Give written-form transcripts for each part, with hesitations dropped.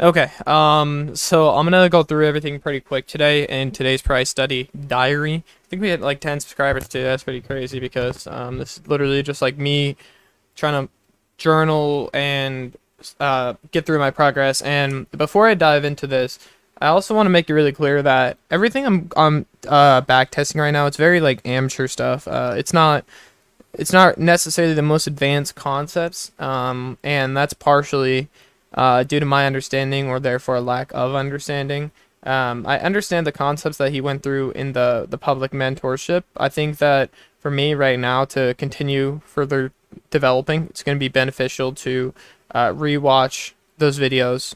Okay, so I'm gonna go through everything pretty quick today in today's price study diary. I think we had like 10 subscribers today. That's pretty crazy because this is literally just like me trying to journal and get through my progress. And before I dive into this, I also want to make it really clear that everything I'm back testing right now, it's very like amateur stuff. It's not necessarily the most advanced concepts, and that's partially due to my understanding or therefore a lack of understanding. I understand the concepts that he went through in the public mentorship. I think that for me right now to continue further developing, it's going to be beneficial to rewatch those videos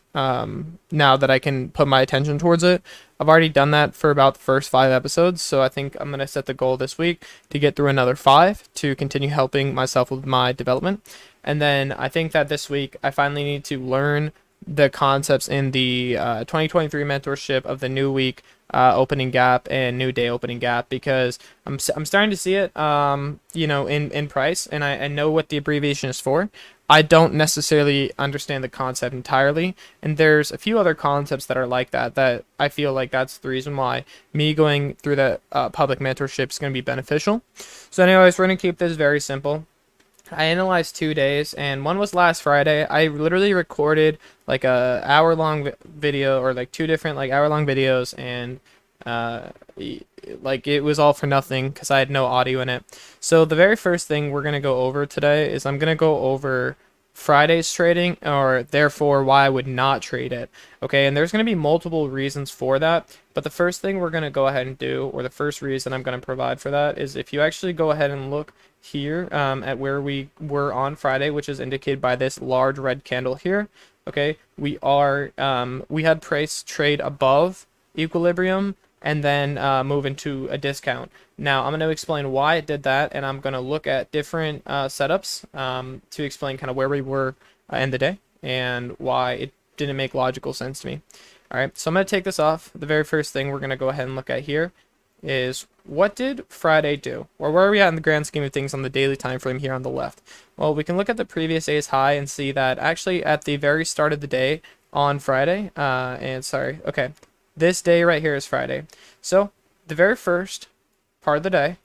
now that I can put my attention towards it. I've already done that for about the first 5 episodes, so I think I'm going to set the goal this week to get through another 5 to continue helping myself with my development. And then I think that this week I finally need to learn the concepts in the 2023 mentorship of the new week opening gap and new day opening gap because I'm starting to see it, in price, and I know what the abbreviation is for. I don't necessarily understand the concept entirely, and there's a few other concepts that are like that I feel like that's the reason why me going through the public mentorship is going to be beneficial. So anyways, we're going to keep this very simple. I analyzed 2 days, and one was last Friday. I literally recorded like a hour long video, or like two different like hour long videos, and like it was all for nothing because I had no audio in it. So the very first thing we're gonna go over today is I'm gonna go over Friday's trading, or therefore why I would not trade it. Okay, and there's going to be multiple reasons for that, but the first thing we're going to go ahead and do, or the first reason I'm going to provide for that, is if you actually go ahead and look here at where we were on Friday, which is indicated by this large red candle here. Okay, we had price trade above equilibrium and then move into a discount. Now, I'm going to explain why it did that, and I'm going to look at different setups to explain kind of where we were in the day and why it didn't make logical sense to me. All right, so I'm going to take this off. The very first thing we're going to go ahead and look at here is what did Friday do? Or where are we at in the grand scheme of things on the daily time frame here on the left? Well, we can look at the previous day's high and see that actually at the very start of the day on Friday, this day right here is Friday. So the very first part of the day,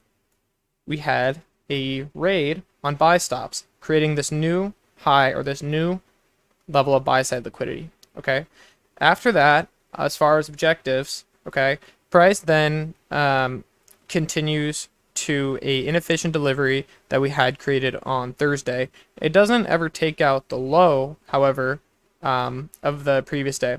we had a raid on buy stops, creating this new high or this new level of buy side liquidity. Okay. After that, as far as objectives, okay, price then continues to a inefficient delivery that we had created on Thursday. It doesn't ever take out the low, however, of the previous day.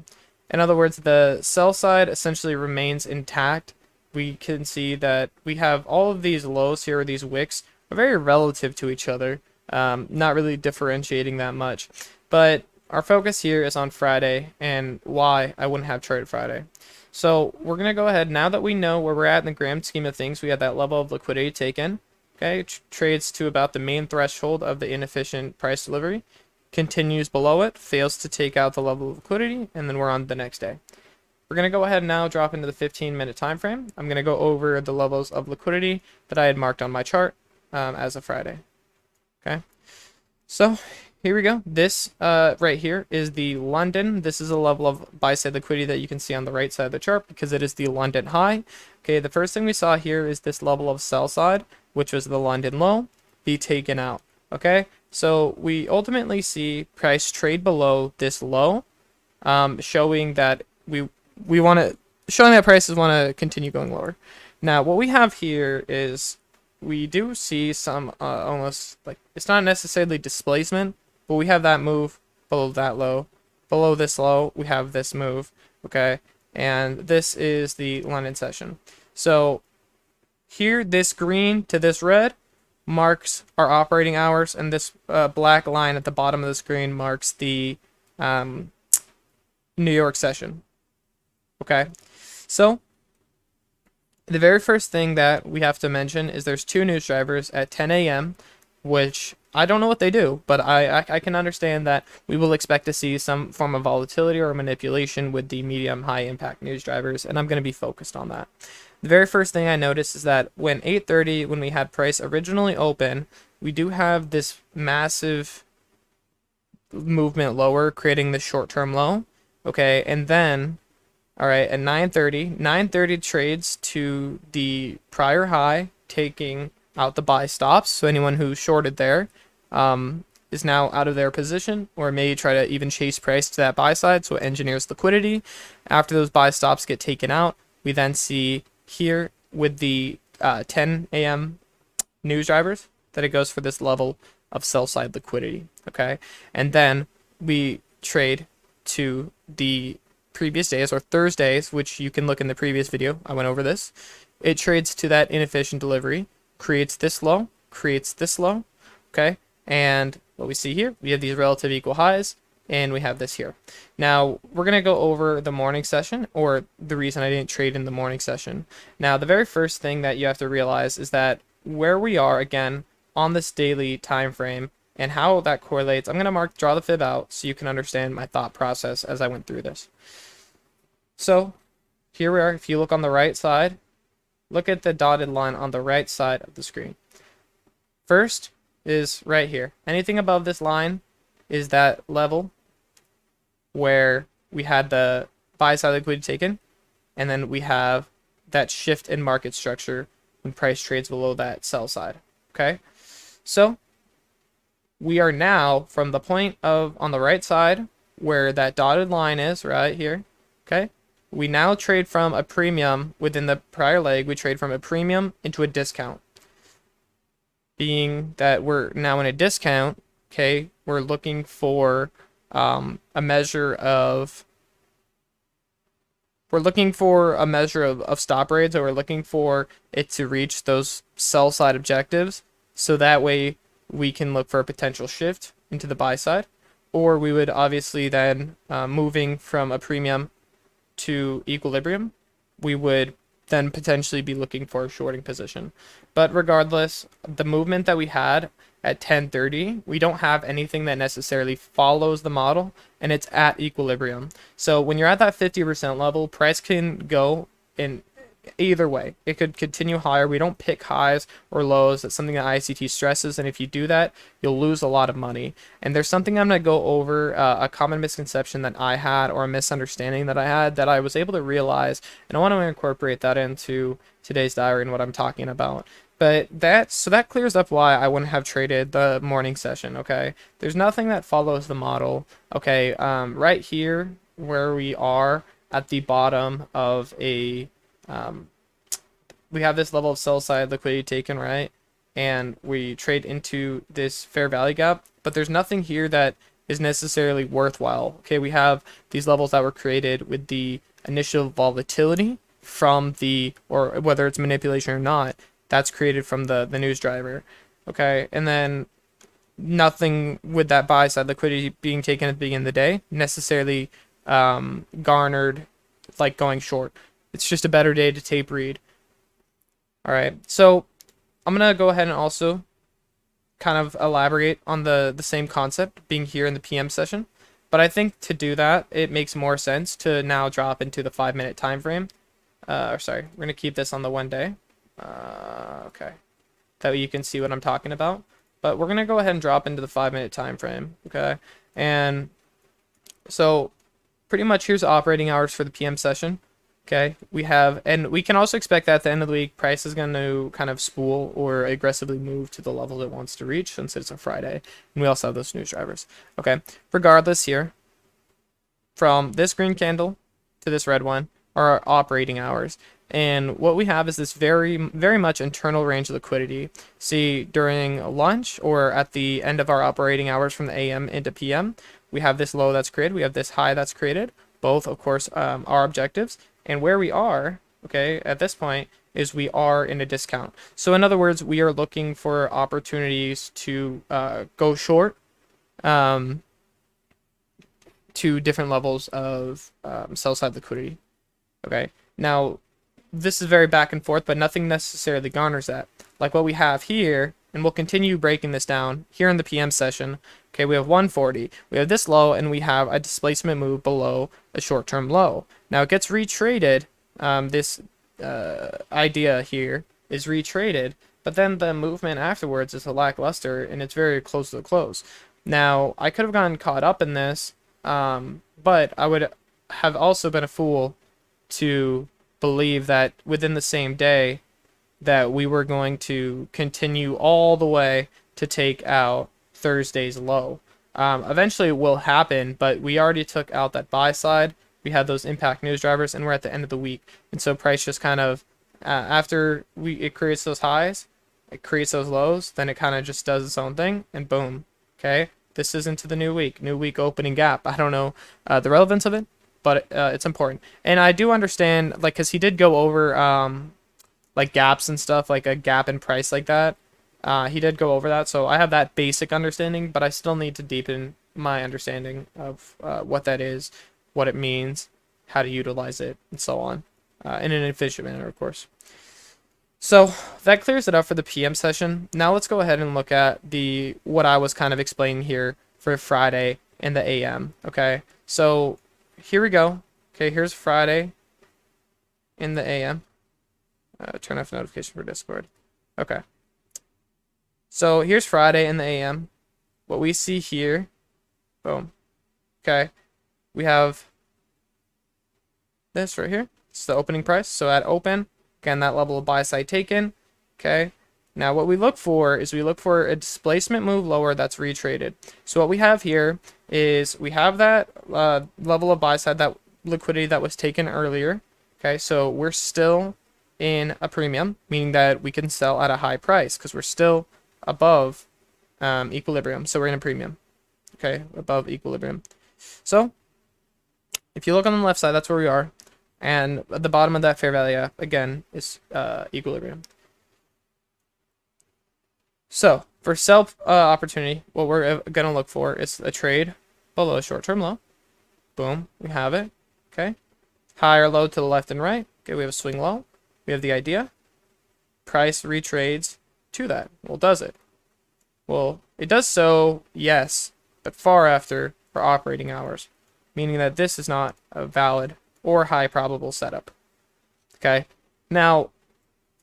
In other words, the sell side essentially remains intact. We can see that we have all of these lows here, these wicks, are very relative to each other, not really differentiating that much. But our focus here is on Friday and why I wouldn't have traded Friday. So we're going to go ahead, now that we know where we're at in the grand scheme of things, we have that level of liquidity taken. Okay, trades to about the main threshold of the inefficient price delivery, continues below it, fails to take out the level of liquidity, and then we're on the next day. We're going to go ahead and now drop into the 15-minute time frame. I'm going to go over the levels of liquidity that I had marked on my chart as of Friday. Okay, so here we go. This right here is the London. This is a level of buy side liquidity that you can see on the right side of the chart because it is the London high. Okay, the first thing we saw here is this level of sell side, which was the London low, be taken out. Okay, so we ultimately see price trade below this low, showing that showing that prices want to continue going lower. Now, what we have here is we do see some almost like, it's not necessarily displacement, but we have that move below that low. Below this low, we have this move, okay? And this is the London session. So here, this green to this red marks our operating hours, and this black line at the bottom of the screen marks the New York session. Okay, so the very first thing that we have to mention is there's two news drivers at 10 a.m., which I don't know what they do, but I can understand that we will expect to see some form of volatility or manipulation with the medium high impact news drivers, and I'm going to be focused on that. The very first thing I noticed is that when 8:30, when we had price originally open, we do have this massive movement lower, creating this short-term low. Okay, and then, all right, at 9:30 trades to the prior high, taking out the buy stops. So anyone who shorted there is now out of their position, or may try to even chase price to that buy side, so it engineers liquidity. After those buy stops get taken out, we then see here with the 10 a.m. news drivers that it goes for this level of sell side liquidity. Okay, and then we trade to the previous days or Thursdays, which you can look in the previous video. I went over this. It trades to that inefficient delivery, creates this low, okay? And what we see here, we have these relative equal highs, and we have this here. Now, we're going to go over the morning session, or the reason I didn't trade in the morning session. Now, the very first thing that you have to realize is that where we are, again, on this daily time frame, and how that correlates, I'm going to draw the fib out so you can understand my thought process as I went through this. So here we are. If you look on the right side, look at the dotted line on the right side of the screen. First is right here. Anything above this line is that level where we had the buy side liquidity taken, and then we have that shift in market structure when price trades below that sell side. Okay, so we are now from the point of on the right side where that dotted line is right here. Okay, we now trade from a premium within the prior leg. We trade from a premium into a discount. Being that we're now in a discount, okay, we're looking for a measure of stop rates, or we're looking for it to reach those sell side objectives, so that way we can look for a potential shift into the buy side. Or we would obviously then, moving from a premium to equilibrium, we would then potentially be looking for a shorting position. But regardless, the movement that we had at 10:30, we don't have anything that necessarily follows the model, and it's at equilibrium. So when you're at that 50% level, price can go in either way. It could continue higher. We don't pick highs or lows. That's something that ICT stresses, and if you do that, you'll lose a lot of money. And there's something I'm going to go over, a common misconception that I had, or a misunderstanding that I had, that I was able to realize, and I want to incorporate that into today's diary and what I'm talking about. But that clears up why I wouldn't have traded the morning session. Okay, there's nothing that follows the model. Okay, right here where we are at the bottom of a we have this level of sell side liquidity taken, right? And we trade into this fair value gap, but there's nothing here that is necessarily worthwhile. Okay, we have these levels that were created with the initial volatility from the, or whether it's manipulation or not, that's created from the news driver. Okay, and then nothing with that buy side liquidity being taken at the beginning of the day necessarily garnered like going short. It's just a better day to tape read. All right, so I'm gonna go ahead and also kind of elaborate on the same concept being here in the PM session, but I think to do that, it makes more sense to now drop into the 5-minute time frame. Sorry, we're gonna keep this on the 1 day. Okay, that way you can see what I'm talking about. But we're gonna go ahead and drop into the 5-minute time frame. Okay, and so pretty much here's operating hours for the PM session. Okay, we have, and we can also expect that at the end of the week, price is going to kind of spool or aggressively move to the level it wants to reach since it's a Friday. And we also have those news drivers. Okay, regardless here, from this green candle to this red one are our operating hours. And what we have is this very, very much internal range of liquidity. See, during lunch or at the end of our operating hours from the AM into PM, we have this low that's created. We have this high that's created. Both, of course, are objectives. And where we are, okay, at this point, is we are in a discount. So in other words, we are looking for opportunities to go short to different levels of sell side liquidity. Okay, now this is very back and forth, but nothing necessarily garners that. Like what we have here, and we'll continue breaking this down here in the PM session. Okay, we have 140. We have this low, and we have a displacement move below a short-term low. Now it gets retraded. This idea here is retraded, but then the movement afterwards is a lackluster, and it's very close to the close. Now I could have gotten caught up in this, but I would have also been a fool to believe that within the same day that we were going to continue all the way to take out Thursday's low. Eventually it will happen, but we already took out that buy side. We had those impact news drivers, and we're at the end of the week. And so price just kind of, after it creates those highs, it creates those lows, then it kind of just does its own thing, and boom. Okay, this is into the new week. New week opening gap. I don't know the relevance of it, but it's important. And I do understand, like, because he did go over like gaps and stuff, like a gap in price like that. He did go over that, so I have that basic understanding, but I still need to deepen my understanding of what that is, what it means, how to utilize it, and so on, in an efficient manner, of course. So that clears it up for the PM session. Now let's go ahead and look at what I was kind of explaining here for Friday and the AM. Okay, so here we go. Okay, here's Friday in the AM. Turn off notification for Discord. Okay. So here's Friday in the AM. What we see here, boom. Okay, we have this right here. It's the opening price. So at open, again, that level of buy side taken. Okay. Now what we look for is we look for a displacement move lower that's retraded. So what we have here is we have that level of buy side, that liquidity that was taken earlier. Okay, so we're still in a premium, meaning that we can sell at a high price because we're still above equilibrium. So we're in a premium. Okay, above equilibrium. So if you look on the left side, that's where we are. And at the bottom of that fair value gap, again, is equilibrium. So for sell opportunity, what we're going to look for is a trade below short-term low. Boom, we have it. Okay, high or low to the left and right. Okay, we have a swing low. We have the idea. Price retrades to that. Well, does it? Well, it does so, yes, but far after for operating hours, meaning that this is not a valid or high probable setup. Okay, now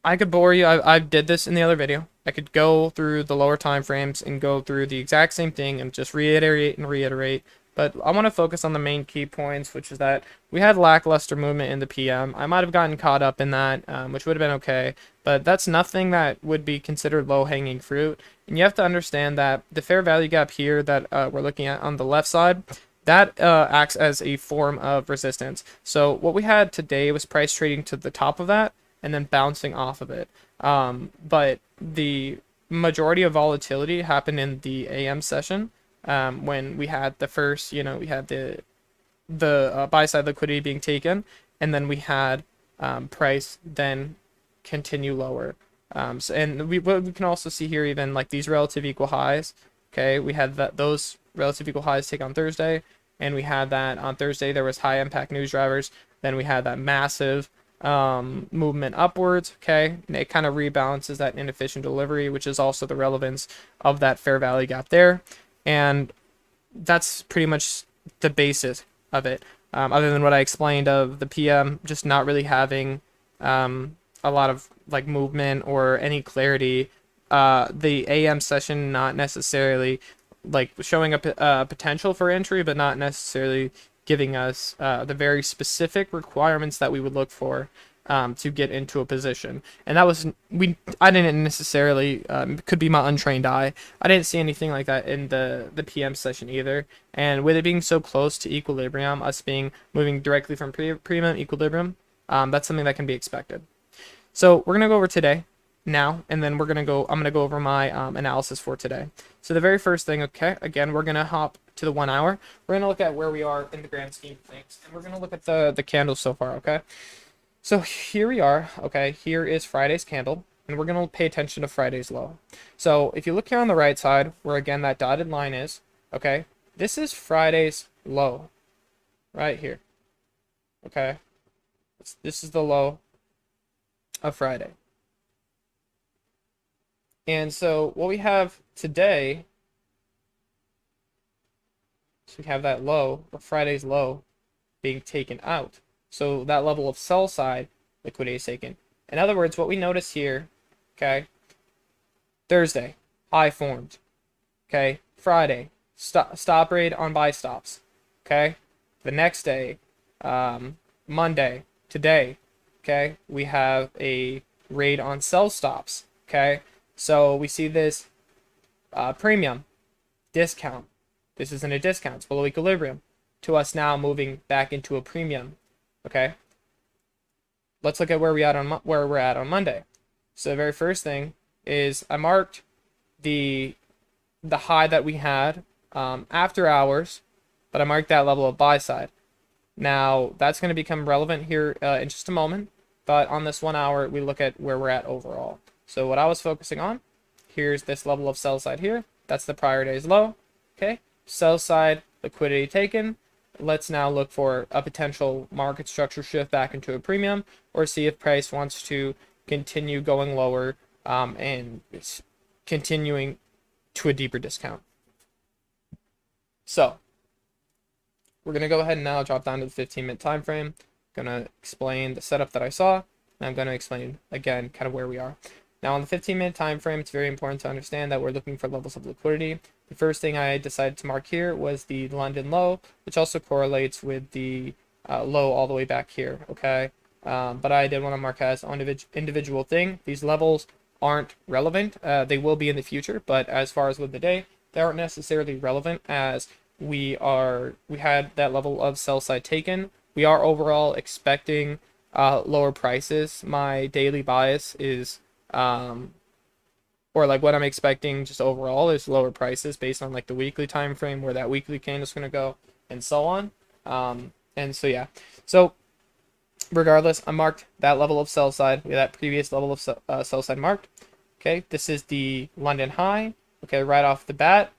I could bore you. I did this in the other video. I could go through the lower time frames and go through the exact same thing and just reiterate and reiterate. But I want to focus on the main key points, which is that we had lackluster movement in the PM. I might have gotten caught up in that, which would have been okay. But that's nothing that would be considered low-hanging fruit. And you have to understand that the fair value gap here that we're looking at on the left side, that acts as a form of resistance. So what we had today was price trading to the top of that and then bouncing off of it. But the majority of volatility happened in the AM session. When we had the first, we had the buy side liquidity being taken, and then we had price then continue lower. And what we can also see here, even like these relative equal highs. Okay, we had those relative equal highs take on Thursday, and we had that on Thursday there was high impact news drivers. Then we had that massive movement upwards. Okay, and it kind of rebalances that inefficient delivery, which is also the relevance of that fair value gap there. And that's pretty much the basis of it, other than what I explained of the PM just not really having a lot of like movement or any clarity. The AM session not necessarily like showing a potential for entry, but not necessarily giving us the very specific requirements that we would look for to get into a position. And that was I didn't necessarily could be my untrained eye. I didn't see anything like that in the PM session either. And with it being so close to equilibrium, us moving directly from premium equilibrium, that's something that can be expected. So we're gonna go over today now, and then I'm gonna go over my analysis for today. So the very first thing, okay, again, we're gonna hop to the 1 hour. We're gonna look at where we are in the grand scheme of things, and we're gonna look at the candles so far. Okay, so here we are. Okay, here is Friday's candle, and we're gonna pay attention to Friday's low. So if you look here on the right side, where again that dotted line is, okay, this is Friday's low right here. Okay, this is the low of Friday. And so what we have today, so we have that low, or Friday's low, being taken out. So that level of sell side liquidity is taken. In other words, what we notice here, okay, Thursday, high formed. Okay, Friday, stop raid on buy stops. Okay, the next day, Monday, today, okay, we have a raid on sell stops, okay? So we see this premium, discount. This isn't a discount, it's below equilibrium. To us now moving back into a premium, okay? Let's look at where we're at on Monday. So the very first thing is I marked the high that we had after hours, but I marked that level of buy side. Now that's going to become relevant here in just a moment, but on this 1 hour we look at where we're at overall. So what I was focusing on, here's this level of sell side here. That's the prior day's low. Okay, sell side liquidity taken. Let's now look for a potential market structure shift back into a premium, or see if price wants to continue going lower and it's continuing to a deeper discount. So we're going to go ahead and now drop down to the 15-minute time frame. I'm going to explain the setup that I saw, and I'm going to explain again kind of where we are. Now on the 15-minute time frame, it's very important to understand that we're looking for levels of liquidity. The first thing I decided to mark here was the London low, which also correlates with the low all the way back here, okay? But I did want to mark as an individual thing. These levels aren't relevant. They will be in the future, but as far as with the day, they aren't necessarily relevant, as we had that level of sell side taken. We are overall expecting lower prices. My daily bias is or like what I'm expecting just overall is lower prices based on like the weekly time frame, where that weekly candle is going to go, and so on. And so yeah, so regardless, I marked that level of sell side. We had that previous level of sell side marked. Okay, this is the London high. Okay, right off the bat,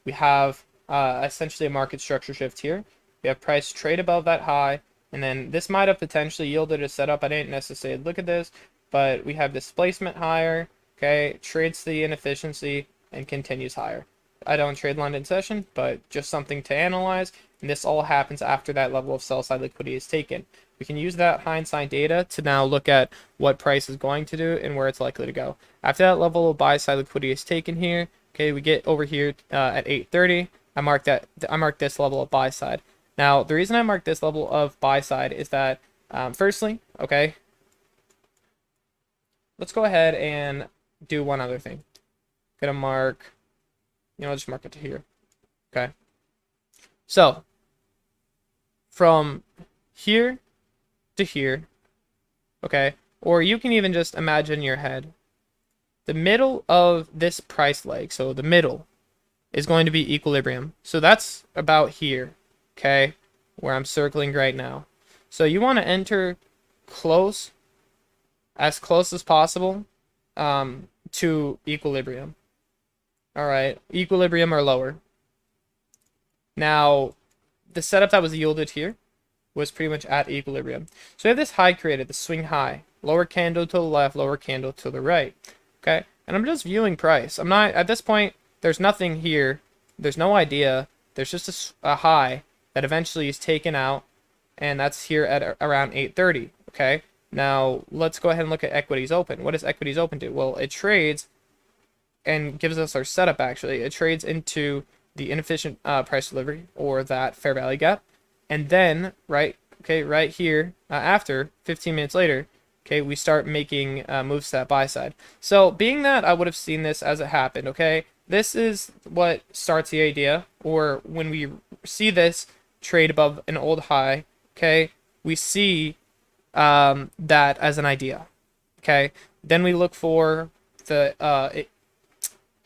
we have essentially a market structure shift here. We have price trade above that high, and then this might have potentially yielded a setup. I didn't necessarily look at this, but we have displacement higher. Okay, trades the inefficiency and continues higher. I don't trade London session, but just something to analyze. And this all happens after that level of sell side liquidity is taken. We can use that hindsight data to now look at what price is going to do and where it's likely to go. After that level of buy side liquidity is taken here, okay, we get over here at 8:30. I marked this level of buy side. Now, the reason I marked this level of buy side is that, firstly, okay, let's go ahead and do one other thing. Gonna mark, just mark it to here. Okay. So from here to here, okay, or you can even just imagine in your head the middle of this price leg. So the middle is going to be equilibrium. So that's about here, okay, where I'm circling right now. So you want to enter as close as possible to equilibrium. All right, equilibrium or lower. Now, the setup that was yielded here was pretty much at equilibrium. So we have this high created, the swing high, lower candle to the left, lower candle to the right. Okay, and I'm just viewing price. I'm not, at this point, there's nothing here. There's no idea. There's just a high that eventually is taken out, and that's here at around 8:30. Okay. Now, let's go ahead and look at equities open. What does equities open do? Well, it trades and gives us our setup, actually. It trades into the inefficient price delivery, or that fair value gap. And then, right here, after 15 minutes later, okay, we start making moves to that buy side. So, being that I would have seen this as it happened, okay, this is what starts the idea, or when we see this trade above an old high, okay, we see that as an idea. Okay, then we look for the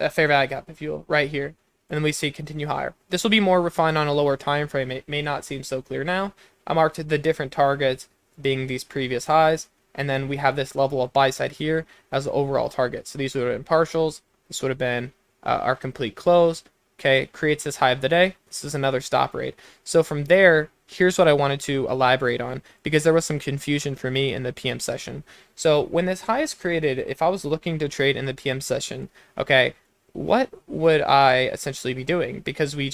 fair value gap, if you will, right here, and then we see continue higher. This will be more refined on a lower time frame. It may not seem so clear now. I marked the different targets being these previous highs, and then we have this level of buy side here as the overall target. So these would have been partials. This would have been our complete close. Okay, creates this high of the day. This is another stop rate. So from there, here's what I wanted to elaborate on, because there was some confusion for me in the PM session. So when this high is created, if I was looking to trade in the PM session, okay, what would I essentially be doing? Because we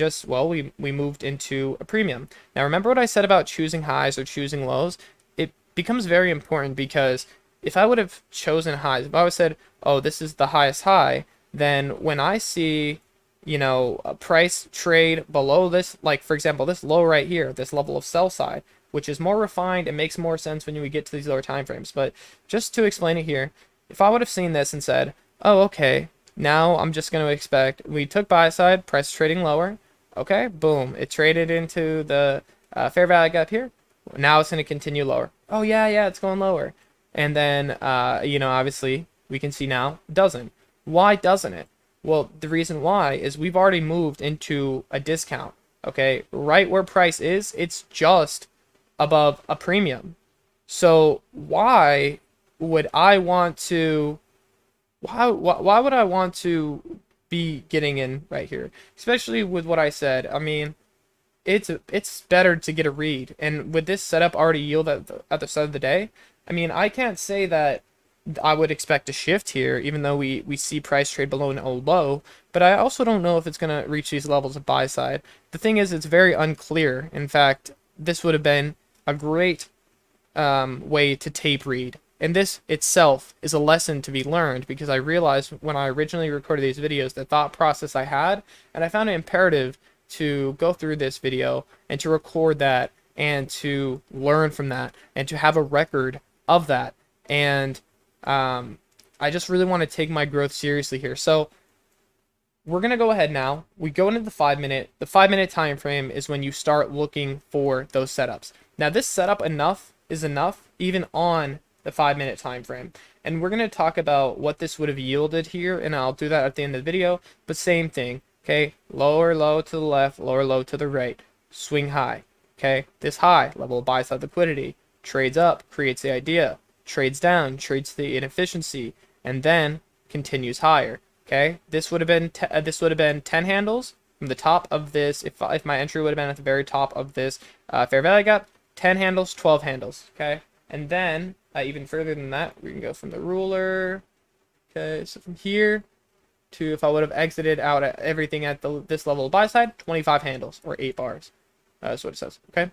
moved into a premium. Now remember what I said about choosing highs or choosing lows? It becomes very important, because if I would have chosen highs, if I would have said, oh, this is the highest high, then when I see a price trade below this, like for example, this low right here, this level of sell side, which is more refined and makes more sense when we get to these lower time frames. But just to explain it here, if I would have seen this and said, oh, okay, now I'm just going to expect, we took buy side, price trading lower, okay, boom, it traded into the fair value gap here. Now it's going to continue lower. Oh, yeah, it's going lower. And then, obviously, we can see now it doesn't. Why doesn't it? Well, the reason why is we've already moved into a discount, okay? Right where price is, it's just above a premium. So why would I want to, why would I want to be getting in right here? Especially with what I said. I mean, it's better to get a read. And with this setup already yield at the start of the day, I mean, I can't say that I would expect a shift here, even though we see price trade below an old low, but I also don't know if it's going to reach these levels of buy side. The thing is, it's very unclear. In fact, this would have been a great way to tape read. And this itself is a lesson to be learned, because I realized when I originally recorded these videos the thought process I had, and I found it imperative to go through this video and to record that and to learn from that and to have a record of that. And I just really want to take my growth seriously here. So we're going to go ahead now. We go into the 5 minute. The 5 minute time frame is when you start looking for those setups. Now this setup is enough even on the 5 minute time frame. And we're going to talk about what this would have yielded here, and I'll do that at the end of the video. But same thing, okay? Lower low to the left, lower low to the right. Swing high, okay? This high, level of buy side liquidity. Trades up, creates the idea. Trades down, trades the inefficiency, and then continues higher. Okay, this would have been 10 handles from the top of this. If my entry would have been at the very top of this fair value gap, 10 handles, 12 handles. Okay, and then even further than that, we can go from the ruler. Okay, so from here to, if I would have exited out at everything at this level of buy side, 25 handles or 8 bars. That's what it says. Okay,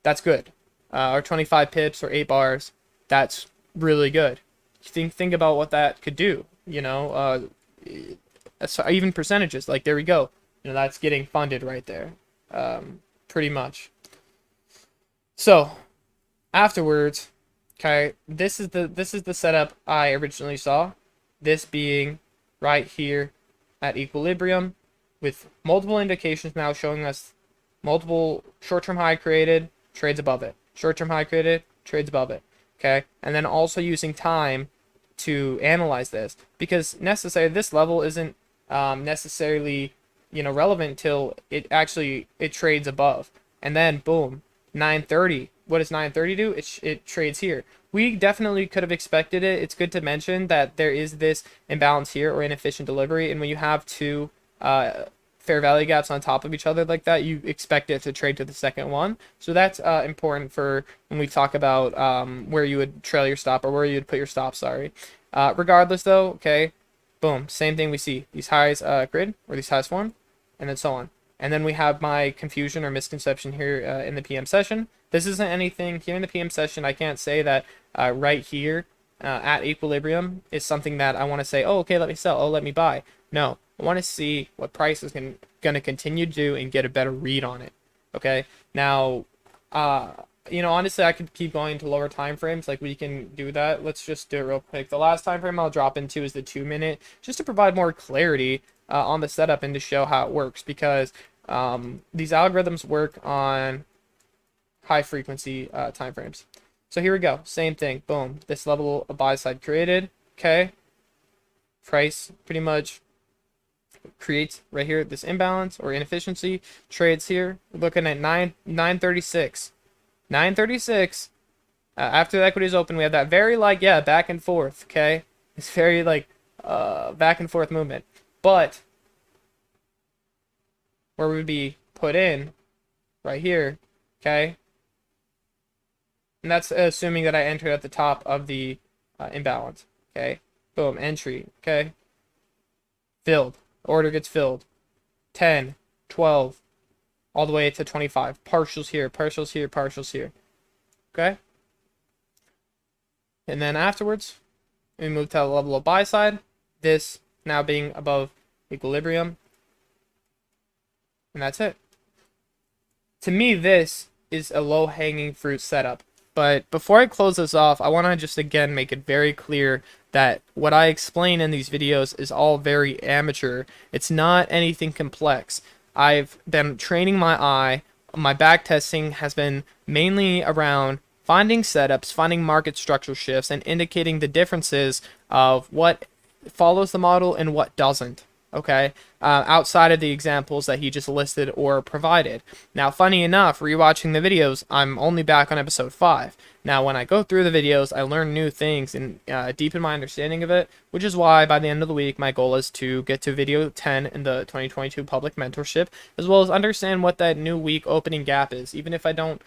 that's good. Or 25 pips or 8 bars. That's really good. Think about what that could do. Even percentages. Like, there we go. That's getting funded right there. Pretty much. So afterwards, okay, this is the setup I originally saw. This being right here at equilibrium, with multiple indications now showing us multiple short-term high created, trades above it. Short-term high created, trades above it. Okay, and then also using time to analyze this, because this level isn't necessarily relevant till it trades above, and then boom, 930. What does 930 do? It trades here. We definitely could have expected it. It's good to mention that there is this imbalance here, or inefficient delivery, and when you have two fair value gaps on top of each other like that, you expect it to trade to the second one. So that's important for when we talk about where you would trail your stop, or where you would put your stop, sorry. Regardless though, okay, boom, same thing we see. These highs grid, or these highs form, and then so on. And then we have my confusion or misconception here in the PM session. This isn't anything here in the PM session. I can't say that right here at equilibrium is something that I want to say, oh, okay, let me sell, oh, let me buy. No, I want to see what price is going to continue to do and get a better read on it. Okay, now, honestly, I could keep going to lower time frames. Like, we can do that. Let's just do it real quick. The last time frame I'll drop into is the 2 minute, just to provide more clarity on the setup and to show how it works, because these algorithms work on high frequency time frames. So here we go. Same thing. Boom. This level of buy side created. Okay. Price pretty much creates right here this imbalance or inefficiency. Trades here. We're looking at 936. 936. After the equity is open, we have that very back and forth. Okay. It's very back and forth movement. But where we would be put in right here. Okay. And that's assuming that I entered at the top of the imbalance. Okay. Boom. Entry. Okay. Filled. Order gets filled. 10, 12, all the way to 25. Partials here, partials here, partials here. Okay. And then afterwards, we move to the level of buy side. This now being above equilibrium. And that's it. To me, this is a low-hanging fruit setup. But before I close this off, I want to just again make it very clear that what I explain in these videos is all very amateur. It's not anything complex. I've been training my eye. My back testing has been mainly around finding setups, finding market structure shifts, and indicating the differences of what follows the model and what doesn't. Okay, outside of the examples that he just listed or provided. Now, funny enough, rewatching the videos, I'm only back on episode 5. Now, when I go through the videos, I learn new things and deepen my understanding of it, which is why by the end of the week, my goal is to get to video 10 in the 2022 public mentorship, as well as understand what that new week opening gap is. Even if I don't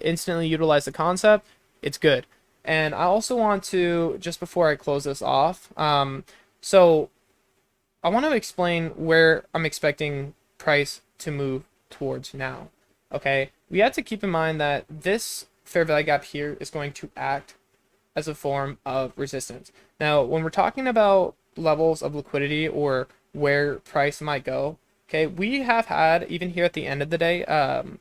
instantly utilize the concept, it's good. And I also want to, just before I close this off, so I want to explain where I'm expecting price to move towards now. Okay, we have to keep in mind that this fair value gap here is going to act as a form of resistance. Now, when we're talking about levels of liquidity or where price might go, okay, we have had, even here at the end of the day,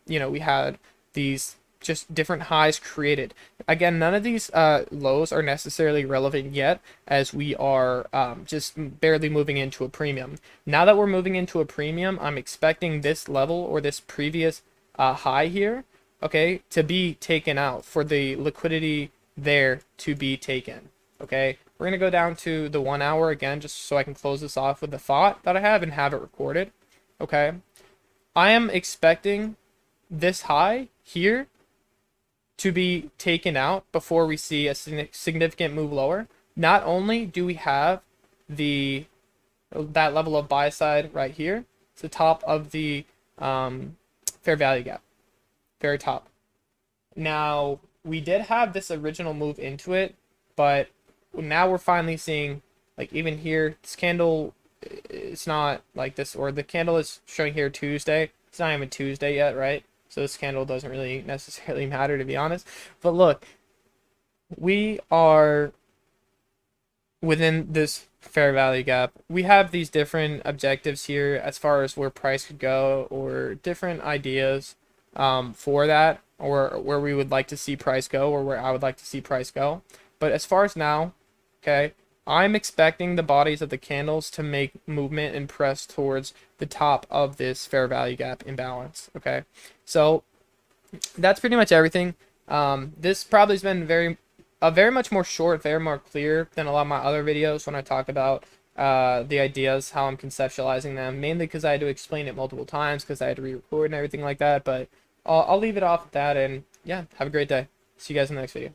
we had these just different highs created. Again, none of these lows are necessarily relevant yet, as we are just barely moving into a premium. Now that we're moving into a premium, I'm expecting this level or this previous high here, okay, to be taken out, for the liquidity there to be taken. Okay, we're gonna go down to the 1 hour again, just so I can close this off with the thought that I have and have it recorded. Okay, I am expecting this high here to be taken out before we see a significant move lower. Not only do we have that level of buy side right here, it's the top of the fair value gap, very top. Now, we did have this original move into it, but now we're finally seeing, like, even here, this candle, it's not like this, or the candle is showing here Tuesday. It's not even Tuesday yet, right? So this candle doesn't really necessarily matter, to be honest. But look, we are within this fair value gap. We have these different objectives here as far as where price could go, or different ideas for that, or where we would like to see price go, or where I would like to see price go. But as far as now, okay, I'm expecting the bodies of the candles to make movement and press towards the top of this fair value gap imbalance. Okay, so that's pretty much everything. This probably has been very much more short, very more clear than a lot of my other videos when I talk about the ideas, how I'm conceptualizing them, mainly because I had to explain it multiple times because I had to re-record and everything like that. But I'll leave it off at that, and yeah, have a great day. See you guys in the next video.